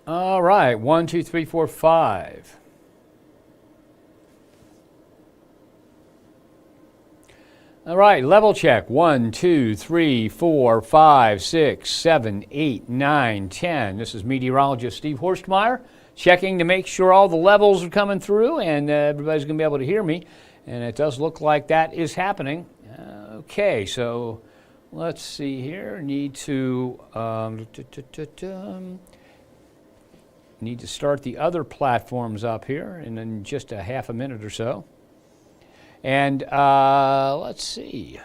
All right, 1, 2, 3, 4, 5. All right, level check. 1, 2, 3, 4, 5, 6, 7, 8, 9, 10. This is meteorologist Steve Horstmeyer checking to make sure all the levels are coming through and everybody's going to be able to hear me. And it does look like that is happening. Okay, so let's see here. Need to start the other platforms up here in just a half a minute or so. And let's see.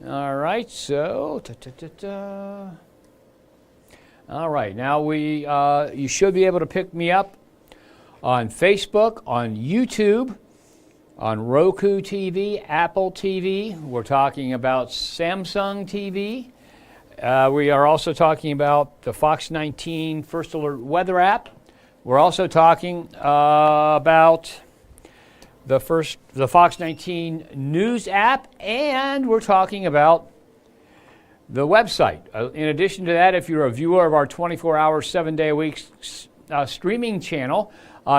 All right, so all right, now you should be able to pick me up on Facebook, on YouTube, on Roku TV, Apple TV. We're talking about Samsung TV. We are also talking about the Fox 19 First Alert Weather app. We're also talking about the Fox 19 News app, and we're talking about the website. In addition to that, if you're a viewer of our 24-hour, 7-day-a-week streaming channel,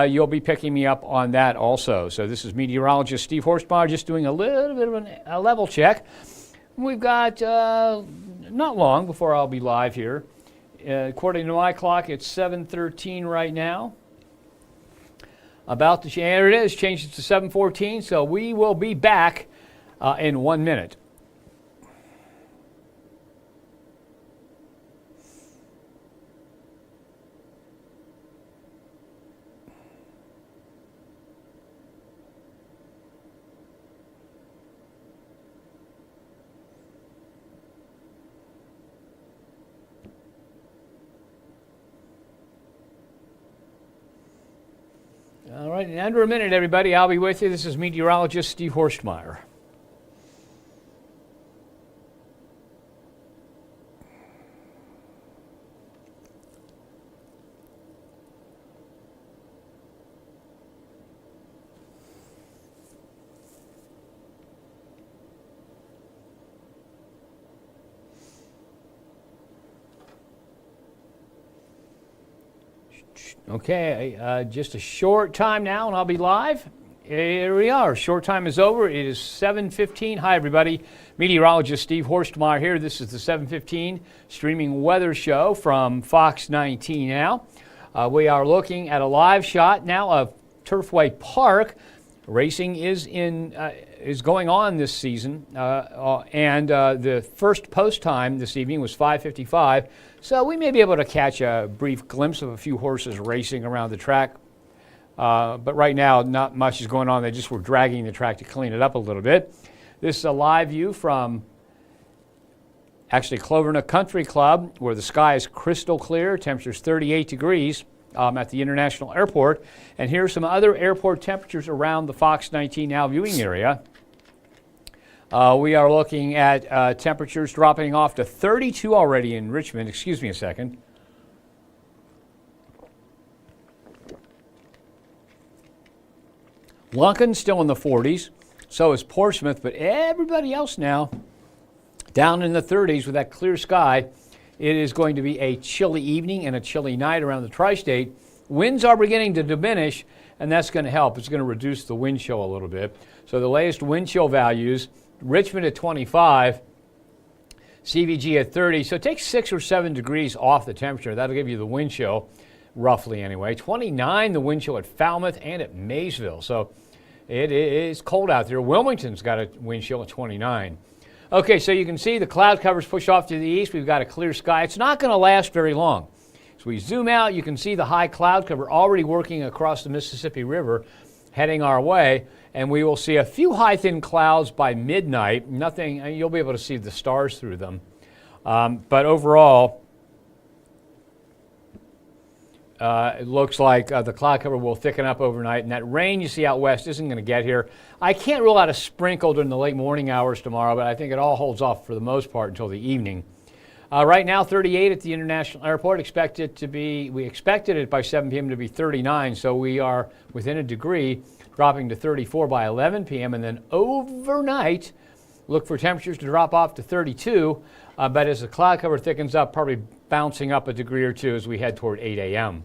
you'll be picking me up on that also. So this is meteorologist Steve Horstmeyer just doing a little bit of a level check. We've got not long before I'll be live here. According to my clock, it's 7:13 right now. About to change, there it is, changed it to 7:14, so we will be back in 1 minute. All right, in under a minute, everybody, I'll be with you. This is meteorologist Steve Horstmeyer. Okay, just a short time now and I'll be live. Here we are. Short time is over. It is 7:15. Hi, everybody. Meteorologist Steve Horstmeyer here. This is the 7:15 streaming weather show from Fox 19 now. We are looking at a live shot now of Turfway Park. Racing is going on this season, and the first post time this evening was 5:55. So we may be able to catch a brief glimpse of a few horses racing around the track. But right now, not much is going on. They just were dragging the track to clean it up a little bit. This is a live view from actually Clovernook Country Club, where the sky is crystal clear. Temperature's 38 degrees at the International Airport. And here's some other airport temperatures around the Fox 19 Now viewing area. We are looking at temperatures dropping off to 32 already in Richmond. Excuse me a second. Lunken's still in the 40s. So is Portsmouth. But everybody else now down in the 30s with that clear sky. It is going to be a chilly evening and a chilly night around the tri-state. Winds are beginning to diminish, and that's going to help. It's going to reduce the wind chill a little bit. So the latest wind chill values, Richmond at 25, CVG at 30. So take 6 or 7 degrees off the temperature. That'll give you the wind chill, roughly anyway. 29, the wind chill at Falmouth and at Maysville. So it is cold out there. Wilmington's got a wind chill at 29. Okay, so you can see the cloud covers push off to the east. We've got a clear sky. It's not going to last very long. So we zoom out, you can see the high cloud cover already working across the Mississippi River, heading our way. And we will see a few high, thin clouds by midnight. Nothing, you'll be able to see the stars through them. But overall, it looks like the cloud cover will thicken up overnight, and that rain you see out west isn't going to get here. I can't rule out a sprinkle during the late morning hours tomorrow, but I think it all holds off for the most part until the evening. Right now, 38 at the International Airport. We expected it by 7 p.m. to be 39, so we are within a degree, dropping to 34 by 11 p.m. And then overnight, look for temperatures to drop off to 32, but as the cloud cover thickens up, probably bouncing up a degree or two as we head toward 8 a.m.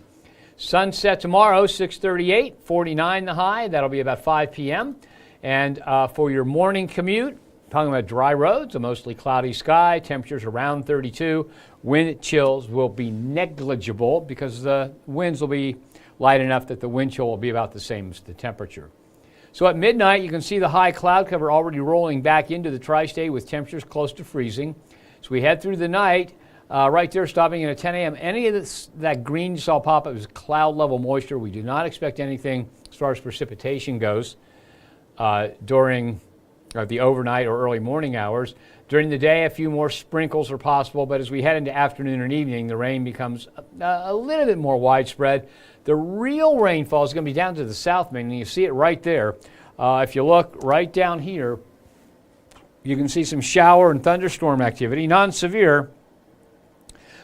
Sunset tomorrow, 6:38, 49 the high. That'll be about 5 p.m. And for your morning commute, talking about dry roads, a mostly cloudy sky, temperatures around 32. Wind chills will be negligible because the winds will be light enough that the wind chill will be about the same as the temperature. So at midnight, you can see the high cloud cover already rolling back into the tri-state with temperatures close to freezing. So we head through the night, right there stopping at 10 a.m. Any of that green you saw pop up is cloud level moisture. We do not expect anything as far as precipitation goes during the overnight or early morning hours. During the day, a few more sprinkles are possible, but as we head into afternoon and evening, the rain becomes a little bit more widespread. The real rainfall is going to be down to the south, and you see it right there. If you look right down here, you can see some shower and thunderstorm activity, non-severe,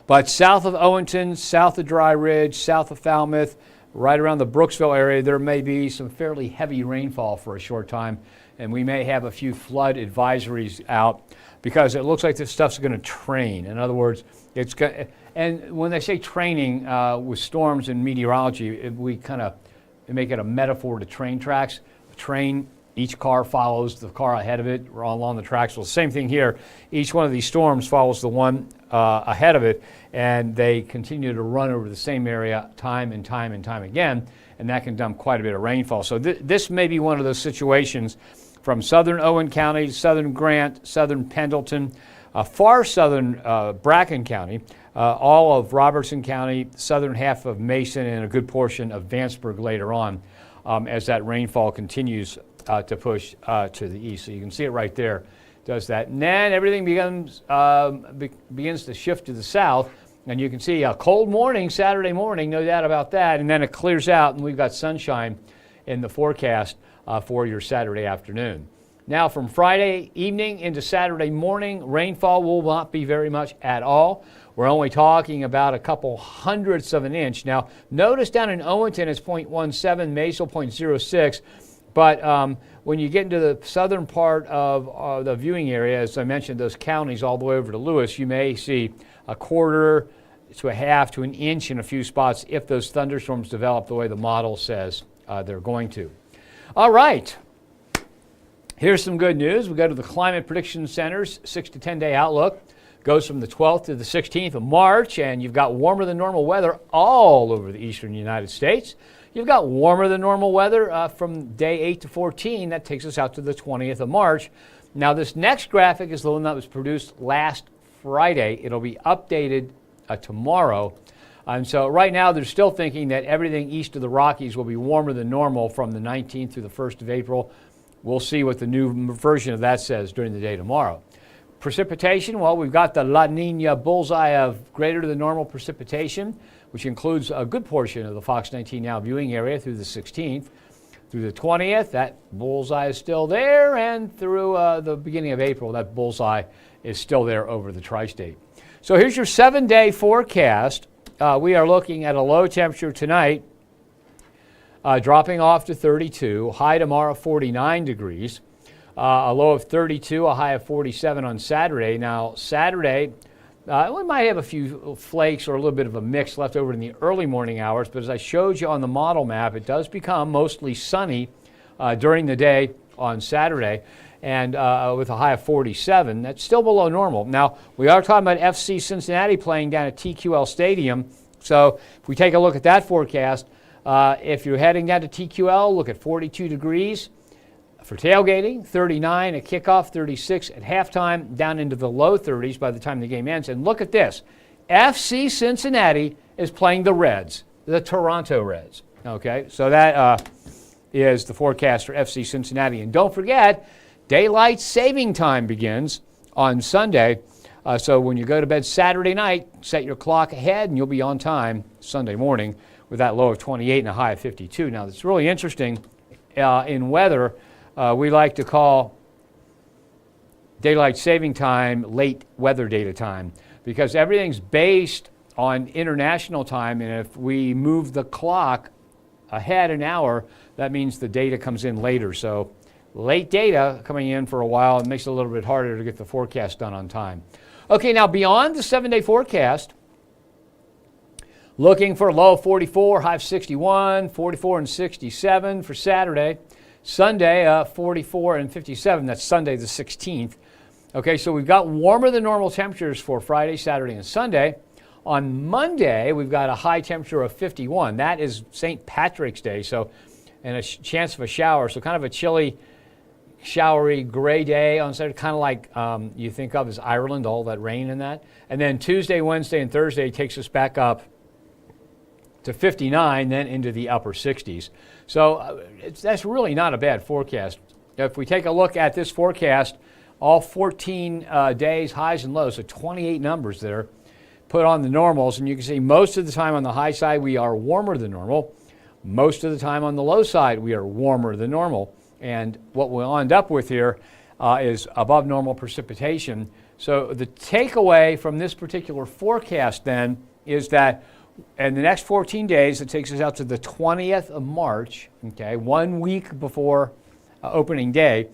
but south of Owenton, south of Dry Ridge, south of Falmouth, right around the Brooksville area, there may be some fairly heavy rainfall for a short time, and we may have a few flood advisories out because it looks like this stuff's going to train. In other words, it's going. And when they say training with storms in meteorology, we kind of make it a metaphor to train tracks. A train, each car follows the car ahead of it along the tracks. Well, same thing here. Each one of these storms follows the one ahead of it, and they continue to run over the same area time and time and time again, and that can dump quite a bit of rainfall. So this may be one of those situations from southern Owen County, southern Grant, southern Pendleton, far southern Bracken County, all of Robertson County, southern half of Mason, and a good portion of Vanceburg later on as that rainfall continues to push to the east. So you can see it right there, does that. And then everything begins to shift to the south, and you can see a cold morning Saturday morning, no doubt about that, and then it clears out, and we've got sunshine in the forecast for your Saturday afternoon. Now from Friday evening into Saturday morning, rainfall will not be very much at all. We're only talking about a couple hundredths of an inch. Now notice down in Owenton it's 0.17, Maysville 0.06, but when you get into the southern part of the viewing area, as I mentioned, those counties all the way over to Lewis, you may see a quarter to a half to an inch in a few spots if those thunderstorms develop the way the model says they're going to. All right, here's some good news. We go to the Climate Prediction Center's 6 to 10 day outlook. Goes from the 12th to the 16th of March, and you've got warmer than normal weather all over the eastern United States. You've got warmer than normal weather from day 8 to 14. That takes us out to the 20th of March. Now, this next graphic is the one that was produced last Friday. It'll be updated tomorrow. And so right now they're still thinking that everything east of the Rockies will be warmer than normal from the 19th through the 1st of April. We'll see what the new version of that says during the day tomorrow. Precipitation, well, we've got the La Nina bullseye of greater than normal precipitation, which includes a good portion of the Fox 19 Now viewing area through the 16th. Through the 20th, that bullseye is still there, and through the beginning of April, that bullseye is still there over the tri-state. So here's your 7-day forecast. We are looking at a low temperature tonight, dropping off to 32, high tomorrow 49 degrees, a low of 32, a high of 47 on Saturday. Now, Saturday, we might have a few flakes or a little bit of a mix left over in the early morning hours, but as I showed you on the model map, it does become mostly sunny during the day on Saturday, and with a high of 47. That's still below normal. Now, we are talking about FC Cincinnati playing down at TQL Stadium, so if we take a look at that forecast, if you're heading down to TQL, look at 42 degrees for tailgating, 39 at kickoff, 36 at halftime, down into the low 30s by the time the game ends. And look at this. FC Cincinnati is playing the Reds, the Toronto Reds. Okay, so that is the forecast for FC Cincinnati. And don't forget, daylight saving time begins on Sunday. So when you go to bed Saturday night, set your clock ahead and you'll be on time Sunday morning with that low of 28 and a high of 52. Now, that's really interesting in weather. We like to call daylight saving time late weather data time because everything's based on international time, and if we move the clock ahead an hour, that means the data comes in later. So late data coming in for a while. It makes it a little bit harder to get the forecast done on time. Okay, now beyond the 7-day forecast, looking for a low of 44, high of 61, 44 and 67 for Saturday. Sunday, 44 and 57. That's Sunday the 16th. Okay, so we've got warmer than normal temperatures for Friday, Saturday, and Sunday. On Monday, we've got a high temperature of 51. That is St. Patrick's Day, so and a chance of a shower. So kind of a chilly, showery, gray day on Saturday, kind of like you think of as Ireland, all that rain and that. And then Tuesday, Wednesday, and Thursday takes us back up to 59, then into the upper 60s. So that's really not a bad forecast. If we take a look at this forecast, all 14 days, highs and lows, so 28 numbers there, put on the normals, and you can see most of the time on the high side we are warmer than normal. Most of the time on the low side we are warmer than normal. And what we'll end up with here is above normal precipitation. So the takeaway from this particular forecast then is that in the next 14 days, it takes us out to the 20th of March, okay, 1 week before opening day,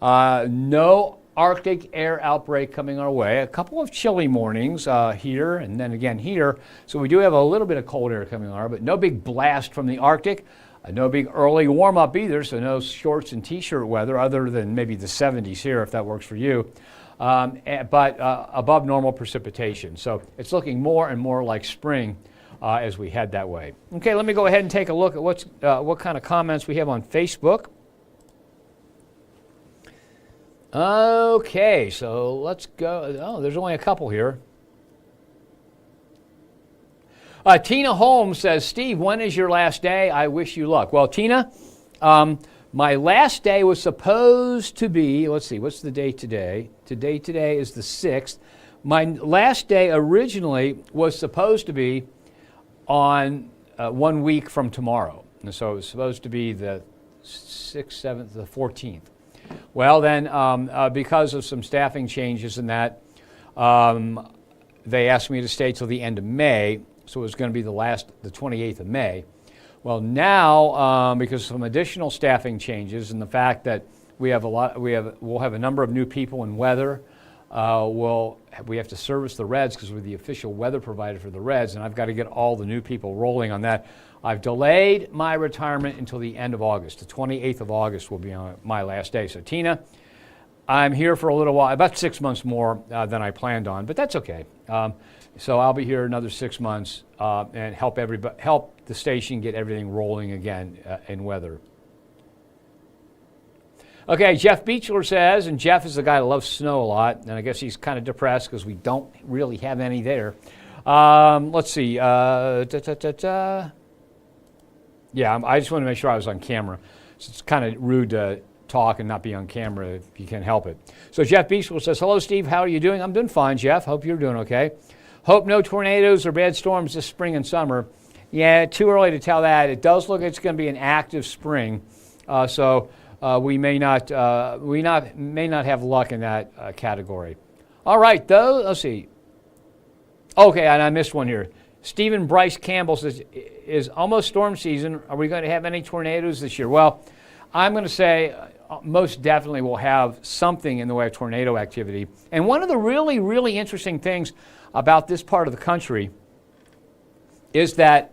no Arctic air outbreak coming our way. A couple of chilly mornings here and then again here. So we do have a little bit of cold air coming our way, but no big blast from the Arctic. No big early warm-up either, so no shorts and t-shirt weather other than maybe the 70s here if that works for you. But above normal precipitation. So it's looking more and more like spring as we head that way. Okay, let me go ahead and take a look at what kind of comments we have on Facebook. Okay, so let's go. Oh, there's only a couple here. Tina Holmes says, Steve, when is your last day? I wish you luck. Well, Tina, my last day was supposed to be, let's see, what's the date today? Today is the 6th. My last day originally was supposed to be on 1 week from tomorrow. And so it was supposed to be the 6th, 7th, the 14th. Well, then, because of some staffing changes and that, they asked me to stay till the end of May. So it was going to be the 28th of May. Well, now because of some additional staffing changes and the fact that we'll have a number of new people in weather. We have to service the Reds because we're the official weather provider for the Reds, and I've got to get all the new people rolling on that. I've delayed my retirement until the end of August. The 28th of August will be my last day. So Tina, I'm here for a little while, about 6 months more than I planned on, but that's okay. So I'll be here another 6 months and help the station get everything rolling again in weather. Okay, Jeff Beechler says, and Jeff is the guy that loves snow a lot, and I guess he's kind of depressed because we don't really have any there. Let's see. Yeah, I just want to make sure I was on camera. So it's kind of rude to talk and not be on camera if you can help it. So Jeff Beechler says, hello, Steve. How are you doing? I'm doing fine, Jeff. Hope you're doing okay. Hope no tornadoes or bad storms this spring and summer. Yeah, too early to tell that. It does look like it's going to be an active spring, so we may not have luck in that category. All right, though. Let's see. Okay, and I missed one here. Stephen Bryce Campbell says, is almost storm season. Are we going to have any tornadoes this year? Well, I'm going to say most definitely we'll have something in the way of tornado activity. And one of the really, really interesting things about this part of the country is that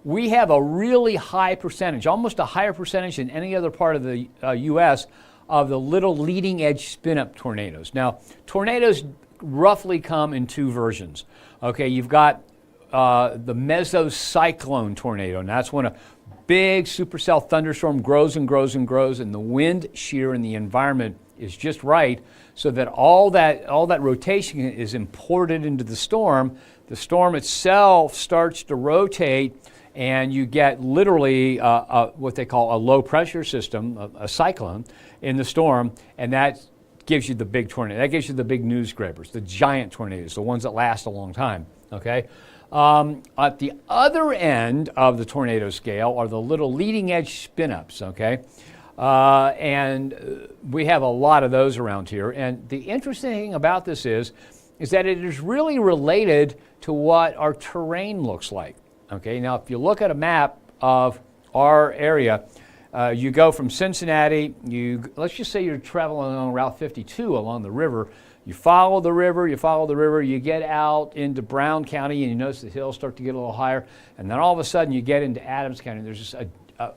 we have a really high percentage, almost a higher percentage than any other part of the U.S., of the little leading edge spin-up tornadoes. Now, tornadoes roughly come in two versions. Okay, you've got the mesocyclone tornado, and that's when a big supercell thunderstorm grows and grows and grows, and the wind shear in the environment is just right so that all that rotation is imported into the storm. The storm itself starts to rotate, and you get literally what they call a low pressure system, a cyclone, in the storm, and that gives you the big tornado. That gives you the big news scrapers, the giant tornadoes, the ones that last a long time. Okay. At the other end of the tornado scale are the little leading edge spin-ups. Okay. And we have a lot of those around here. And the interesting thing about this is that it is really related to what our terrain looks like. Okay, now if you look at a map of our area, You go from Cincinnati, let's just say you're traveling on Route 52 along the river. You follow the river, you get out into Brown County, and you notice the hills start to get a little higher, and then all of a sudden you get into Adams County. There's just an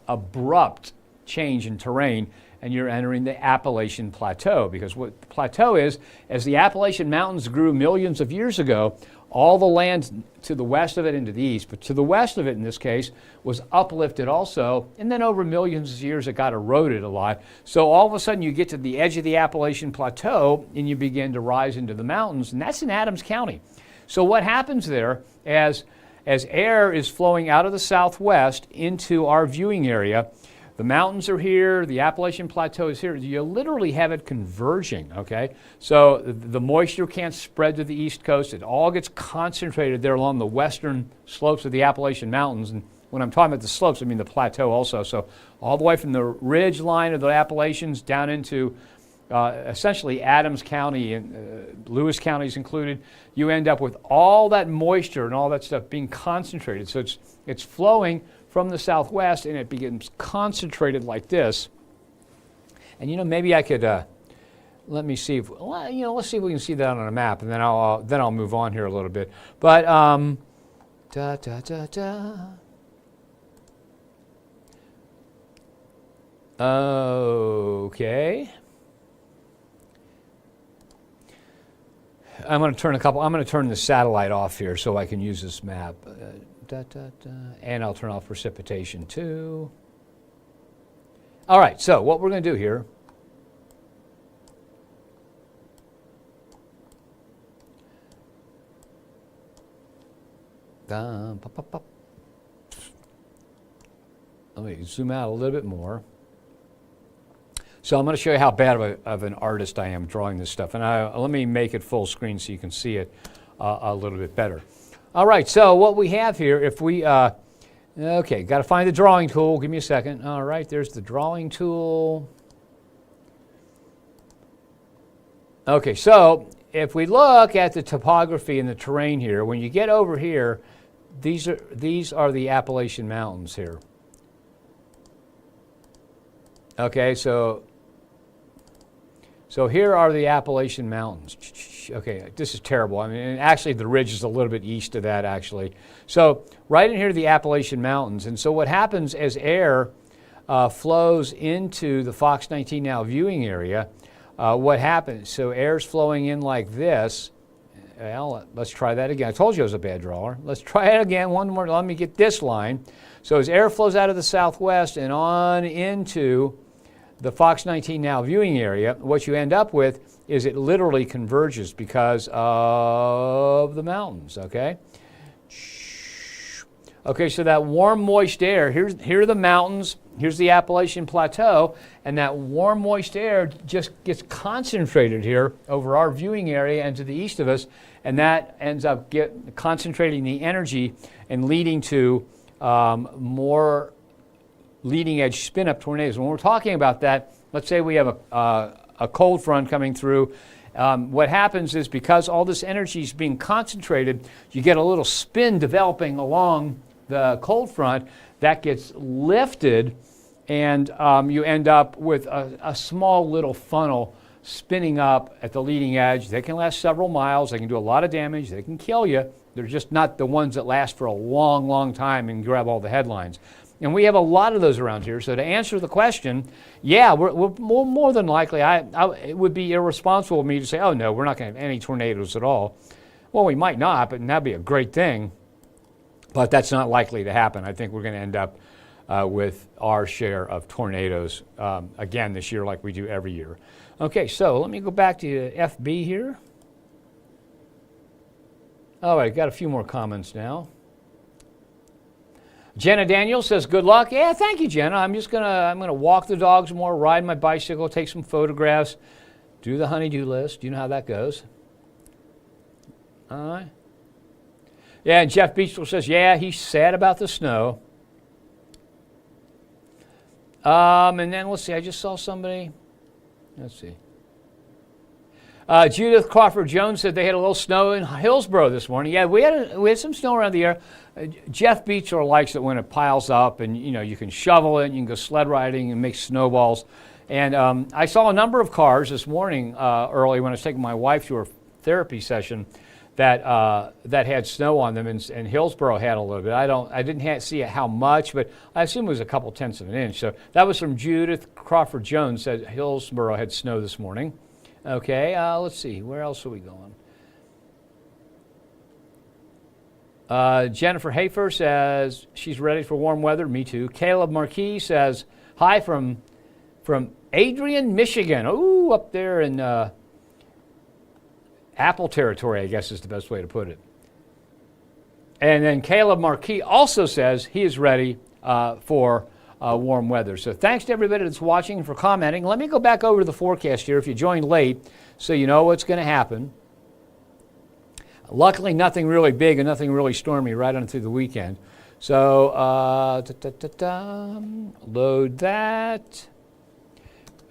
abrupt change in terrain, and you're entering the Appalachian Plateau, because what the plateau is, as the Appalachian Mountains grew millions of years ago, all the land to the west of it and to the east, but to the west of it in this case, was uplifted also, and then over millions of years it got eroded a lot. So all of a sudden you get to the edge of the Appalachian Plateau and you begin to rise into the mountains, and that's in Adams County. So what happens there, as air is flowing out of the southwest into our viewing area, the mountains are here, the Appalachian Plateau is here. You literally have it converging, okay? So the moisture can't spread to the east coast. It all gets concentrated there along the western slopes of the Appalachian Mountains. And when I'm talking about the slopes, I mean the plateau also. So all the way from the ridge line of the Appalachians down into essentially Adams County, and Lewis County is included, you end up with all that moisture and all that stuff being concentrated. So it's flowing from the southwest, and it becomes concentrated like this. And maybe I could let me see if let's see if we can see that on a map, and then I'll move on here a little bit. But okay. I'm going to turn the satellite off here so I can use this map. And I'll turn off precipitation too. All right, so what we're going to do here, let me zoom out a little bit more. So I'm going to show you how bad of an artist I am drawing this stuff. And let me make it full screen so you can see it a little bit better. All right, so what we have here, if we, okay, got to find the drawing tool. Give me a second. All right, there's the drawing tool. Okay, so if we look at the topography and the terrain here, when you get over here, these are the Appalachian Mountains here. Okay, so here are the Appalachian Mountains. Okay, this is terrible. I mean, and actually the ridge is a little bit east of that, actually. So right in here are the Appalachian Mountains. And so what happens as air flows into the Fox 19 Now viewing area, what happens? So air's flowing in like this. Well, let's try that again. I told you I was a bad drawer. Let's try it again. One more. Let me get this line. So as air flows out of the southwest and on into the Fox 19 Now viewing area, what you end up with is it literally converges because of the mountains, okay? Okay, so that warm, moist air, here are the mountains, here's the Appalachian Plateau, and that warm, moist air just gets concentrated here over our viewing area and to the east of us, and that ends up concentrating the energy and leading to more leading edge spin-up tornadoes. When we're talking about that, let's say we have a cold front coming through. What happens is because all this energy is being concentrated, you get a little spin developing along the cold front that gets lifted, and you end up with a small little funnel spinning up at the leading edge. They can last several miles. They can do a lot of damage. They can kill you. They're just not the ones that last for a long, long time and grab all the headlines. And we have a lot of those around here. So to answer the question, yeah, we're more than likely, it would be irresponsible of me to say, oh no, we're not going to have any tornadoes at all. Well, we might not, but that'd be a great thing. But that's not likely to happen. I think we're going to end up with our share of tornadoes again this year like we do every year. Okay, so let me go back to FB here. All right, got a few more comments now. Jenna Daniels says, good luck. Yeah, thank you, Jenna. I'm gonna walk the dogs more, ride my bicycle, take some photographs, do the honey-do list. You know how that goes. All right. Yeah, and Jeff Beachville says, yeah, he's sad about the snow. And then let's see, I just saw somebody. Let's see. Judith Crawford-Jones said they had a little snow in Hillsboro this morning. Yeah, we had some snow around the area. Jeff Beecher likes it when it piles up, and you can shovel it, and you can go sled riding and make snowballs. And I saw a number of cars this morning early when I was taking my wife to her therapy session that had snow on them, and Hillsboro had a little bit. I didn't see how much, but I assume it was a couple tenths of an inch. So that was from Judith Crawford-Jones, said Hillsboro had snow this morning. Okay, let's see, where else are we going? Jennifer Hafer says she's ready for warm weather. Me too. Caleb Marquis says hi from Adrian, Michigan. Ooh, up there in Apple territory, I guess is the best way to put it. And then Caleb Marquis also says he is ready for warm weather. So thanks to everybody that's watching and for commenting. Let me go back over to the forecast here if you joined late so you know what's going to happen. Luckily, nothing really big and nothing really stormy right on through the weekend. So load that.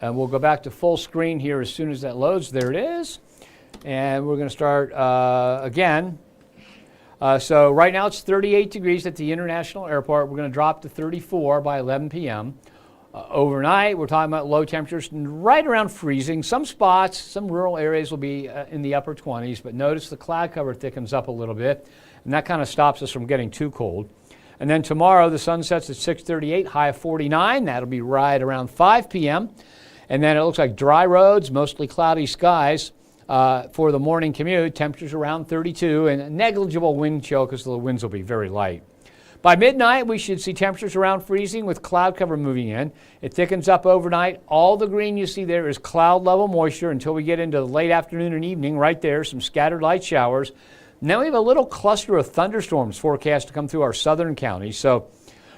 And we'll go back to full screen here as soon as that loads. There it is. And we're going to start again. So right now it's 38 degrees at the International Airport. We're going to drop to 34 by 11 p.m. Overnight, we're talking about low temperatures right around freezing. Some spots, some rural areas will be in the upper 20s, but notice the cloud cover thickens up a little bit, and that kind of stops us from getting too cold. And then tomorrow, the sun sets at 6:38, high of 49. That'll be right around 5 p.m. And then it looks like dry roads, mostly cloudy skies for the morning commute. Temperatures around 32 and a negligible wind chill because the winds will be very light. By midnight, we should see temperatures around freezing with cloud cover moving in. It thickens up overnight. All the green you see there is cloud level moisture until we get into the late afternoon and evening. Right there, some scattered light showers. Now we have a little cluster of thunderstorms forecast to come through our southern counties. So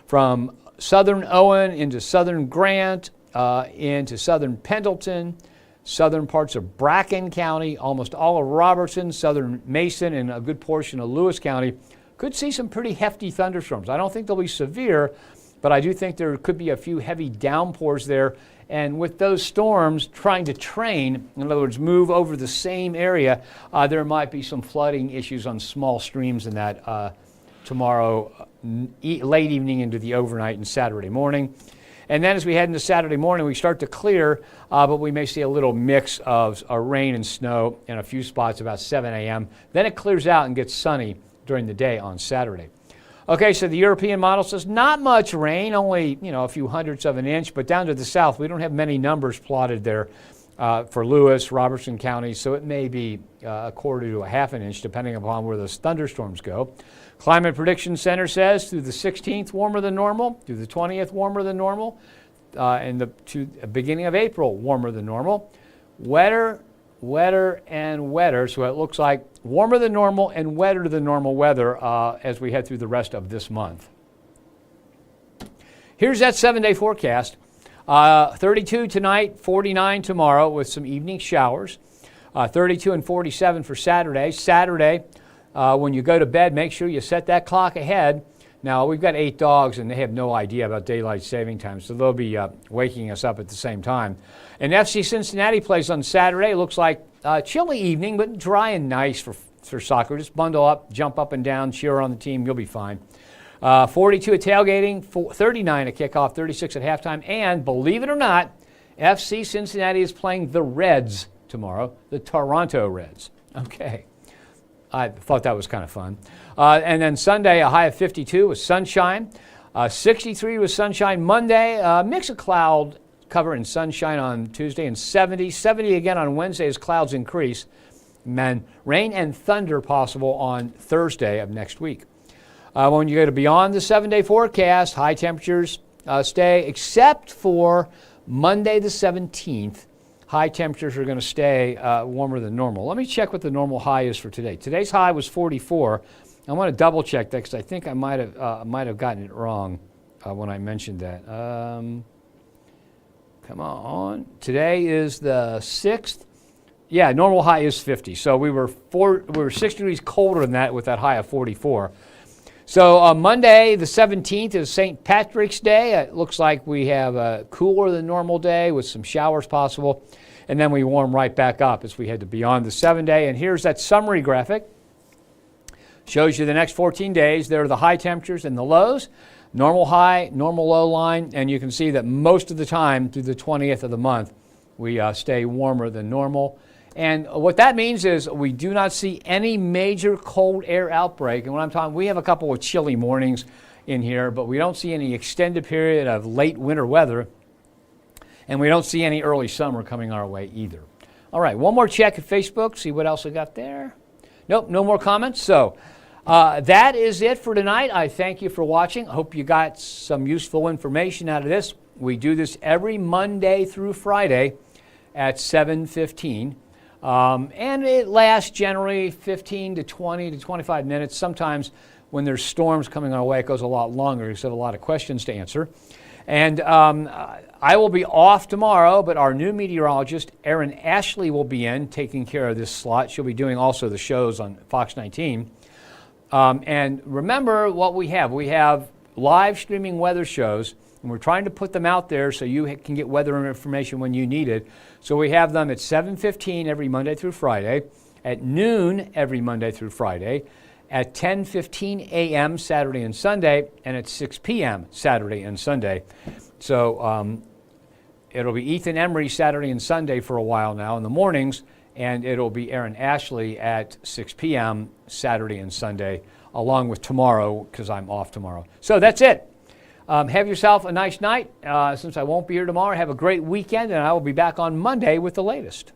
from southern Owen into southern Grant, into southern Pendleton, southern parts of Bracken County, almost all of Robertson, southern Mason, and a good portion of Lewis County. Could see some pretty hefty thunderstorms. I don't think they'll be severe, but I do think there could be a few heavy downpours there. And with those storms trying to train, in other words, move over the same area, there might be some flooding issues on small streams in that tomorrow, late evening into the overnight and Saturday morning. And then as we head into Saturday morning, we start to clear, but we may see a little mix of rain and snow in a few spots about 7 a.m. Then it clears out and gets sunny during the day on Saturday. Okay, so the European model says not much rain, only a few hundredths of an inch, but down to the south, we don't have many numbers plotted there for Lewis, Robertson counties, so it may be a quarter to a half an inch, depending upon where those thunderstorms go. Climate Prediction Center says through the 16th, warmer than normal, through the 20th, warmer than normal, and to the beginning of April, warmer than normal. Wetter, and wetter, so it looks like warmer than normal and wetter than normal weather as we head through the rest of this month. Here's that 7-day forecast. 32 tonight, 49 tomorrow with some evening showers. 32 and 47 for Saturday. Saturday, when you go to bed, make sure you set that clock ahead. Now, we've got 8 dogs, and they have no idea about daylight saving time, so they'll be waking us up at the same time. And FC Cincinnati plays on Saturday. It looks like a chilly evening, but dry and nice for soccer. Just bundle up, jump up and down, cheer on the team. You'll be fine. 42 at tailgating, 39 at kickoff, 36 at halftime. And believe it or not, FC Cincinnati is playing the Reds tomorrow, the Toronto Reds. Okay. I thought that was kind of fun. And then Sunday, a high of 52 with sunshine. 63 with sunshine Monday. Mix of cloud cover and sunshine on Tuesday, and 70. 70 again on Wednesday as clouds increase. And then rain and thunder possible on Thursday of next week. When you go to beyond the 7-day forecast, high temperatures stay, except for Monday the 17th. High temperatures are going to stay warmer than normal. Let me check what the normal high is for today. Today's high was 44. I want to double check that because I think I might have gotten it wrong when I mentioned that. Come on. Today is the 6th. Yeah, normal high is 50. So we were 6 degrees colder than that with that high of 44. So Monday, the 17th, is St. Patrick's Day. It looks like we have a cooler than normal day with some showers possible. And then we warm right back up as we head to beyond the 7-day. And here's that summary graphic. Shows you the next 14 days. There are the high temperatures and the lows. Normal high, normal low line. And you can see that most of the time through the 20th of the month, we stay warmer than normal. And what that means is we do not see any major cold air outbreak. And when I'm talking, we have a couple of chilly mornings in here, but we don't see any extended period of late winter weather. And we don't see any early summer coming our way either. All right, one more check at Facebook, see what else I got there. Nope, no more comments. So that is it for tonight. I thank you for watching. I hope you got some useful information out of this. We do this every Monday through Friday at 7:15. And it lasts generally 15 to 20 to 25 minutes. Sometimes when there's storms coming our way, it goes a lot longer because we have a lot of questions to answer. And I will be off tomorrow, but our new meteorologist, Erin Ashley, will be in taking care of this slot. She'll be doing also the shows on Fox 19. And remember what we have. We have live streaming weather shows, and we're trying to put them out there so you can get weather information when you need it. So we have them at 7:15 every Monday through Friday, at noon every Monday through Friday, at 10:15 a.m. Saturday and Sunday, and at 6 p.m. Saturday and Sunday. So it'll be Ethan Emery Saturday and Sunday for a while now in the mornings, and it'll be Erin Ashley at 6 p.m. Saturday and Sunday, along with tomorrow, because I'm off tomorrow. So that's it. Have yourself a nice night. Since I won't be here tomorrow, have a great weekend, and I will be back on Monday with the latest.